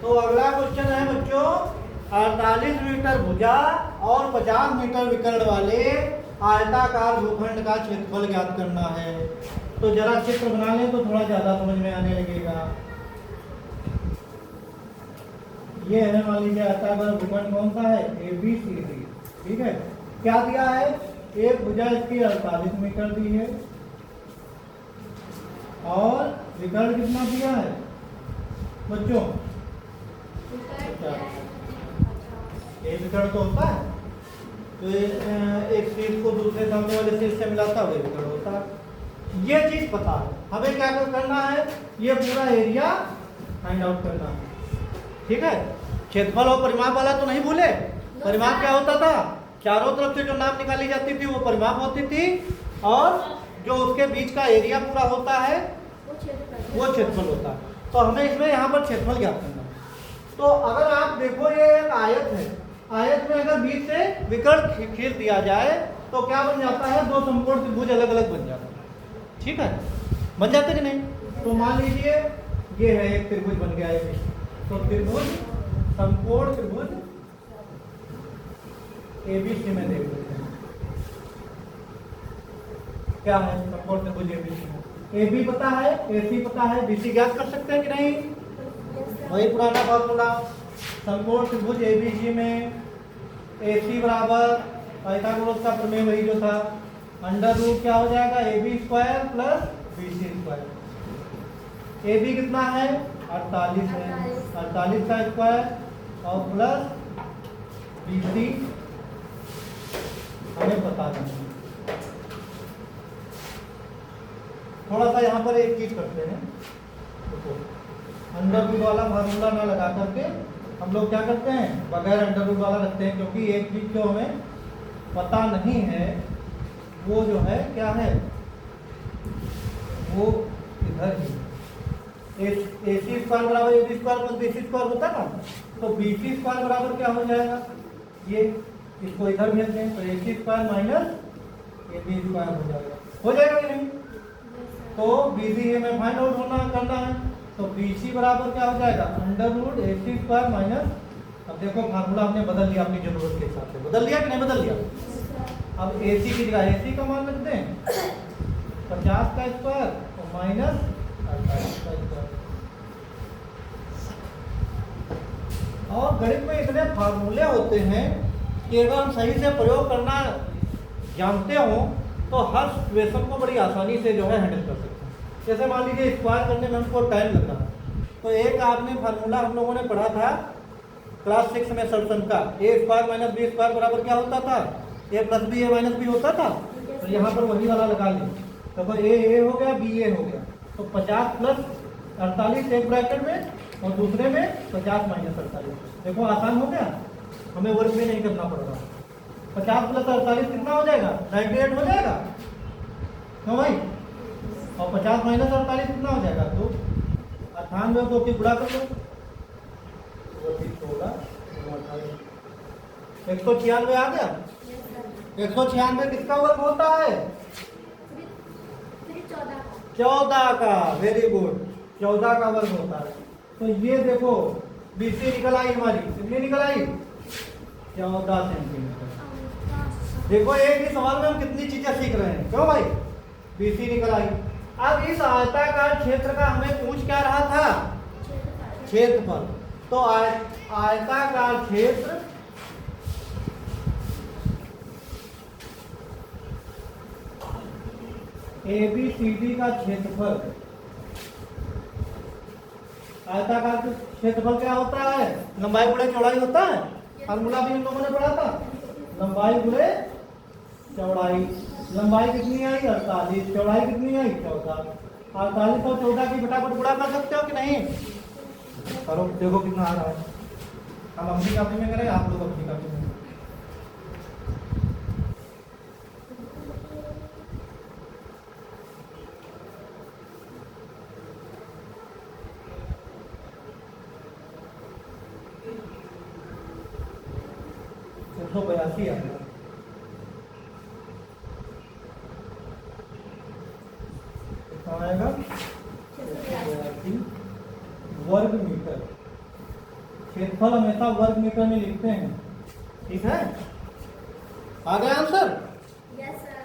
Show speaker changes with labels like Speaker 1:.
Speaker 1: तो अगला क्वेश्चन है बच्चों, 48 मीटर भुजा और 50 मीटर विकर्ण वाले आयताकार भूखंड का क्षेत्रफल ज्ञात करना है। तो जरा चित्र बना लें तो थोड़ा ज्यादा समझ में आने लगेगा। ये है, मान लीजिए आयताकार भूखंड कौन सा है, ABCD। ठीक है, क्या दिया है, एक भुजा इसकी 48 मीटर दी है और विकर्ण कितना दिया है बच्चों, एक विकर्ण तो होता है, तो एक शीट को दूसरे सामने वाले शीट से मिलाता हुआ विकर्ण होता है। ये चीज पता है, हमें क्या करना है, ये पूरा एरिया फाइंड आउट करना है। ठीक है, क्षेत्रफल और परिमाप वाला तो नहीं भूले। परिमाप क्या होता था, चारों तरफ से जो नाप निकाली जाती थी वो परिमाप होती थी, और जो उसके बीच का एरिया पूरा होता है वो क्षेत्रफल होता है। तो हमें इसमें यहाँ पर क्षेत्रफल ज्ञात करना है। तो अगर आप देखो ये एक आयत है, आयत में अगर बीच से विकर्ण खींच दिया जाए तो क्या बन जाता है, दो समकोण त्रिभुज अलग अलग बन जाता है। ठीक है, बन जाते कि नहीं। तो मान लीजिए ये है एक त्रिभुज बन गया है, तो त्रिभुज समकोण त्रिभुज ABC में देख लेते हैं क्या है, समकोण त्रिभुज ABC में AB पता है, AC पता है, BC ज्ञात कर सकते हैं कि नहीं। वही पुराना फॉर्मूला, समकोण त्रिभुज ABC में AC बराबर पाइथागोरस का प्रमेय वही जो था, अंडर रूट क्या हो जाएगा, AB square plus BC square. AB कितना है, 48 है, 48 का स्क्वायर और प्लस BC हमें पता नहीं। थोड़ा सा यहाँ पर एक चीज करते हैं, देखो अंडर रूट वाला फार्मूला ना लगा करके हम लोग क्या करते हैं, बगैर अंडर रूट वाला रखते हैं, क्योंकि एक चीज जो हमें पता नहीं है वो जो है क्या है, वो इधर ही AC स्क्वायर बराबर AB square plus BC square होता है ना, तो BC स्क्वायर बराबर क्या हो जाएगा, ये इसको इधर भेज दें तो AC square minus AB square हो जाएगा कि नहीं। तो BC में फाइंड आउट करना है, तो BC बराबर क्या हो जाएगा, under root AC square minus, अब देखो फार्मूला हमने बदल लिया अपनी जरूरत के हिसाब से, बदल लिया कि नहीं बदल लिया। अब AC की जगह AC का मान रखते हैं 50 का स्क्वायर और माइनस 48 का स्क्वायर। और गणित में इतने फार्मूले होते हैं कि अगर हम सही से प्रयोग करना जानते हो तो हर सिचुएशन को बड़ी आसानी से जो है हैंडल कर सकते हैं। जैसे मान लीजिए स्क्वायर करने में हमको टाइम लग रहा है, तो एक आपने फार्मूला हम लोगों ने पढ़ा था क्लास 6 में सड़सन का, A square minus B square बराबर क्या होता था, A plus B A minus B होता था। तो यहाँ पर वही वाला लगा लें, तो A हो गया B A हो गया, तो 50 प्लस 48 एक ब्रैकेट में और दूसरे में 50 माइनस 48। देखो आसान हो गया, हमें वर्क भी नहीं करना पड़ रहा। 50 प्लस 48 कितना हो जाएगा, 98 हो जाएगा क्यों भाई, और 50 माइनस 48 कितना हो जाएगा, तो 98 को गुणा कर लो, 196 आ गया। 196 किसका वर्ग होता है, 14 का, वेरी गुड, 14 का वर्ग होता है। तो ये देखो BC निकल आई हमारी, कितनी निकल आई, 14 सेंटीमीटर। देखो एक ही सवाल में हम कितनी चीजें सीख रहे हैं, क्यों भाई, BC निकल आई। अब इस आयताकार क्षेत्र का हमें पूछ क्या रहा था, क्षेत्रफल। तो आयताकार क्षेत्र ABCD का क्षेत्रफल, आयताकार क्षेत्रफल क्या होता है, लंबाई गुणे चौड़ाई होता है। फार्मूला भी हम लोगों ने पढ़ा था, लंबाई गुणे चौड़ाई। लंबाई कितनी आई, 48, चौड़ाई कितनी आई, 14। 48 और 14 की फटाफट गुणा कर सकते हो कि नहीं, करो, देखो कितना आ रहा है। हम अपनी कापी में करें, आप लोग अपनी कापी में। तो 82 आएगा, कितना आएगा, 182 वर्ग मीटर। क्षेत्रफल हमेशा वर्ग मीटर में लिखते हैं। ठीक है, आ गया आंसर?
Speaker 2: Yes sir.